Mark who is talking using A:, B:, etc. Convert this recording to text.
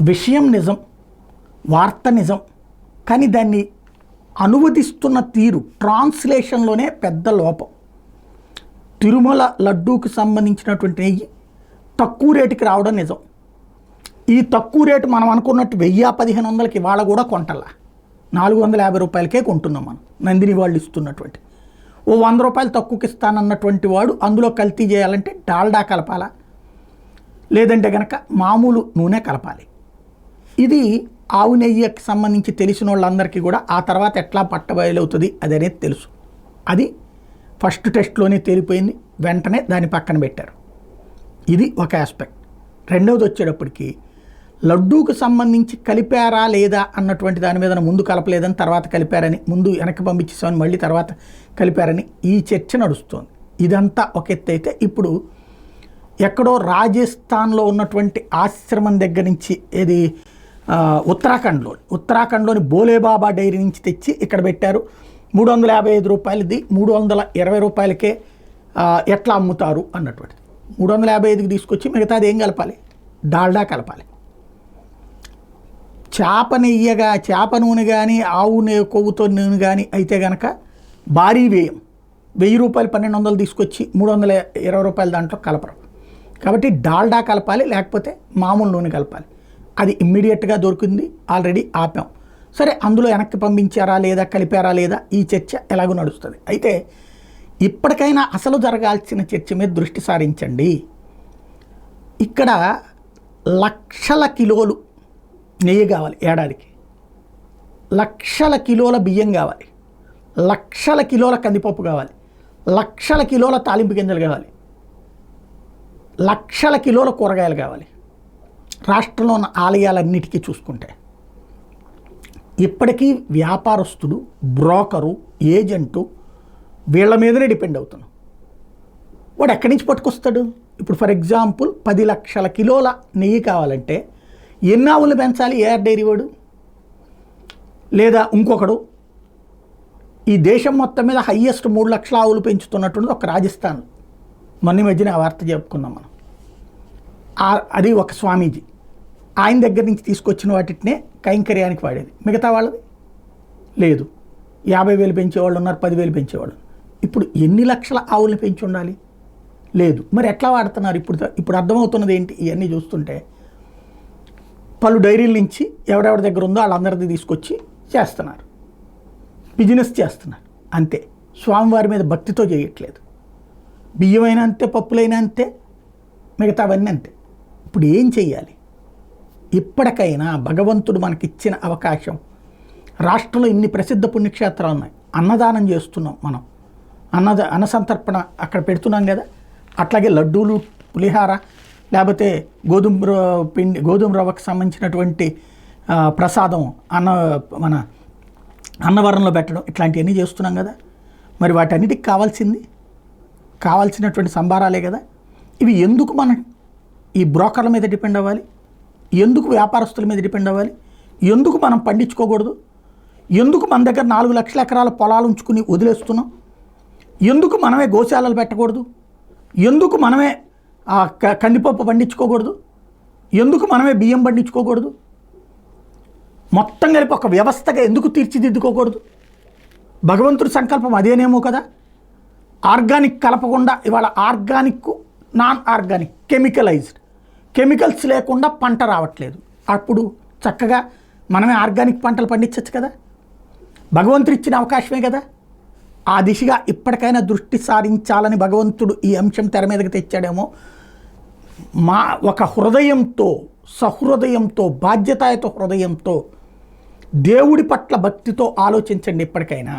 A: విషయం నిజం, వార్త నిజం, కానీ దాన్ని అనువదిస్తున్న తీరు ట్రాన్స్లేషన్లోనే పెద్ద లోపం. తిరుమల లడ్డూకి సంబంధించినటువంటి నెయ్యి తక్కువ రేటుకి రావడం నిజం. ఈ తక్కువ రేటు మనం అనుకున్నట్టు 1000-1500కి ఇవాళ కూడా కొంటల్లా, 450 రూపాయలకే కొంటున్నాం మనం. నందిని వాళ్ళు ఇస్తున్నటువంటి ఓ 100 రూపాయలు తక్కువకి ఇస్తానన్నటువంటి వాడు అందులో కల్తీ చేయాలంటే డాల్డా కలపాలా, లేదంటే కనుక మామూలు నూనె కలపాలి. ఇది ఆవు నెయ్యికి సంబంధించి తెలిసిన వాళ్ళందరికీ కూడా ఆ తర్వాత ఎట్లా పట్టబయలవుతుంది అది అనేది తెలుసు. అది ఫస్ట్ టెస్ట్లోనే తేలిపోయింది, వెంటనే దాన్ని పక్కన పెట్టారు. ఇది ఒక ఆస్పెక్ట్. రెండవది వచ్చేటప్పటికి లడ్డూకు సంబంధించి కలిపారా లేదా అన్నటువంటి దాని మీద ముందు కలపలేదని తర్వాత కలిపారని, ముందు వెనక్కి పంపించేసామని మళ్ళీ తర్వాత కలిపారని ఈ చర్చ నడుస్తోంది. ఇదంతా ఒక ఎత్తు అయితే, ఇప్పుడు ఎక్కడో రాజస్థాన్లో ఉన్నటువంటి ఆశ్రమం దగ్గర నుంచి ఏది ఉత్తరాఖండ్లోని బోలేబాబా డైరీ నుంచి తెచ్చి ఇక్కడ పెట్టారు. 355 రూపాయలది 320 రూపాయలకే ఎట్లా అమ్ముతారు అన్నటువంటిది. 355కి తీసుకొచ్చి మిగతాది ఏం కలపాలి? డాల్డా కలపాలి. చేప నూనె కానీ ఆవు కొవ్వుతో నూనె కానీ అయితే కనుక భారీ వ్యయం. 1000 రూపాయలు 1200 తీసుకొచ్చి 320 రూపాయలు దాంట్లో కలపరు. కాబట్టి డాల్డా కలపాలి, లేకపోతే మామూలు నూనె కలపాలి. అది ఇమ్మీడియట్గా దొరికింది, ఆల్రెడీ ఆపాం. సరే, అందులో వెనక్కి పంపించారా లేదా, కలిపారా లేదా, ఈ చర్చ ఎలాగో నడుస్తుంది. అయితే ఇప్పటికైనా అసలు జరగాల్సిన చర్చ మీద దృష్టి సారించండి. ఇక్కడ లక్షల కిలోలు నెయ్యి కావాలి ఏడాదికి, లక్షల కిలోల బియ్యం కావాలి, లక్షల కిలోల కందిపప్పు కావాలి, లక్షల కిలోల తాలింపు గింజలు కావాలి, లక్షల కిలోల కూరగాయలు కావాలి. రాష్ట్రంలో ఉన్న ఆలయాలన్నిటికీ చూసుకుంటే ఇప్పటికీ వ్యాపారస్తుడు, బ్రోకరు, ఏజెంటు వీళ్ళ మీదనే డిపెండ్ అవుతున్నాం. వాడు ఎక్కడి నుంచి పట్టుకొస్తాడు? ఇప్పుడు ఫర్ ఎగ్జాంపుల్ 10 లక్షల కిలోల నెయ్యి కావాలంటే ఎన్ని ఆవులు పెంచాలి? ఏఆర్ డైరీ వాడు లేదా ఇంకొకడు. ఈ దేశం మొత్తం మీద హయ్యెస్ట్ 3 లక్షల ఆవులు పెంచుతున్నటువంటి ఒక రాజస్థాన్, మొన్న మధ్యన ఆ వార్త చెప్పుకున్నాం మనం. అది ఒక స్వామీజీ, ఆయన దగ్గర నుంచి తీసుకొచ్చిన వాటినే కైంకర్యానికి వాడేది. మిగతా వాళ్ళది లేదు. 50,000 పెంచేవాళ్ళు ఉన్నారు, 10,000 పెంచేవాళ్ళు. ఇప్పుడు ఎన్ని లక్షల ఆవుల్ని పెంచి ఉండాలి? లేదు. మరి ఎట్లా వాడుతున్నారు? ఇప్పుడు అర్థమవుతున్నది ఏంటి? ఇవన్నీ చూస్తుంటే పలు డైరీల నుంచి ఎవరెవరి దగ్గర ఉందో వాళ్ళందరిది తీసుకొచ్చి చేస్తున్నారు, బిజినెస్ చేస్తున్నారు. అంతే. స్వామివారి మీద భక్తితో చేయట్లేదు. బియ్యమైనా అంతే, పప్పులైనా అంతే, మిగతావన్నీ అంతే. ఇప్పుడు ఏం చెయ్యాలి? ఇప్పటికైనా భగవంతుడు మనకిచ్చిన అవకాశం, రాష్ట్రంలో ఇన్ని ప్రసిద్ధ పుణ్యక్షేత్రాలు ఉన్నాయి, అన్నదానం చేస్తున్నాం మనం, అన్నసంతర్పణ అక్కడ పెడుతున్నాం కదా. అట్లాగే లడ్డూలు, పులిహార, లేకపోతే గోధుమ రవ్వకు సంబంధించినటువంటి ప్రసాదం మన అన్నవరంలో పెట్టడం, ఇట్లాంటివన్నీ చేస్తున్నాం కదా. మరి వాటన్నిటికి కావాల్సినటువంటి సంభారాలే కదా. ఇవి ఎందుకు మనం ఈ బ్రోకర్ల మీద డిపెండ్ అవ్వాలి? ఎందుకు వ్యాపారస్తుల మీద డిపెండ్ అవ్వాలి? ఎందుకు మనం పండించుకోకూడదు? ఎందుకు మన దగ్గర 4 లక్షల ఎకరాల పొలాలు ఉంచుకుని వదిలేస్తున్నాం? ఎందుకు మనమే గోశాలలు పెట్టకూడదు? ఎందుకు మనమే కందిపప్పు పండించుకోకూడదు? ఎందుకు మనమే బియ్యం పండించుకోకూడదు? మొత్తం కలిపి ఒక వ్యవస్థగా ఎందుకు తీర్చిదిద్దుకోకూడదు? భగవంతుడి సంకల్పం అదేనేమో కదా. ఆర్గానిక్ కలపకుండా ఇవాళ ఆర్గానిక్, నాన్ ఆర్గానిక్, కెమికల్స్ లేకుండా పంట రావట్లేదు. అప్పుడు చక్కగా మనమే ఆర్గానిక్ పంటలు పండించవచ్చు కదా. భగవంతుడు ఇచ్చిన అవకాశమే కదా. ఆ దిశగా ఇప్పటికైనా దృష్టి సారించాలని భగవంతుడు ఈ అంశం తెర మీదకి తెచ్చాడేమో. ఒక హృదయంతో, సహృదయంతో, బాధ్యతాయుత హృదయంతో, దేవుడి పట్ల భక్తితో ఆలోచించండి ఇప్పటికైనా.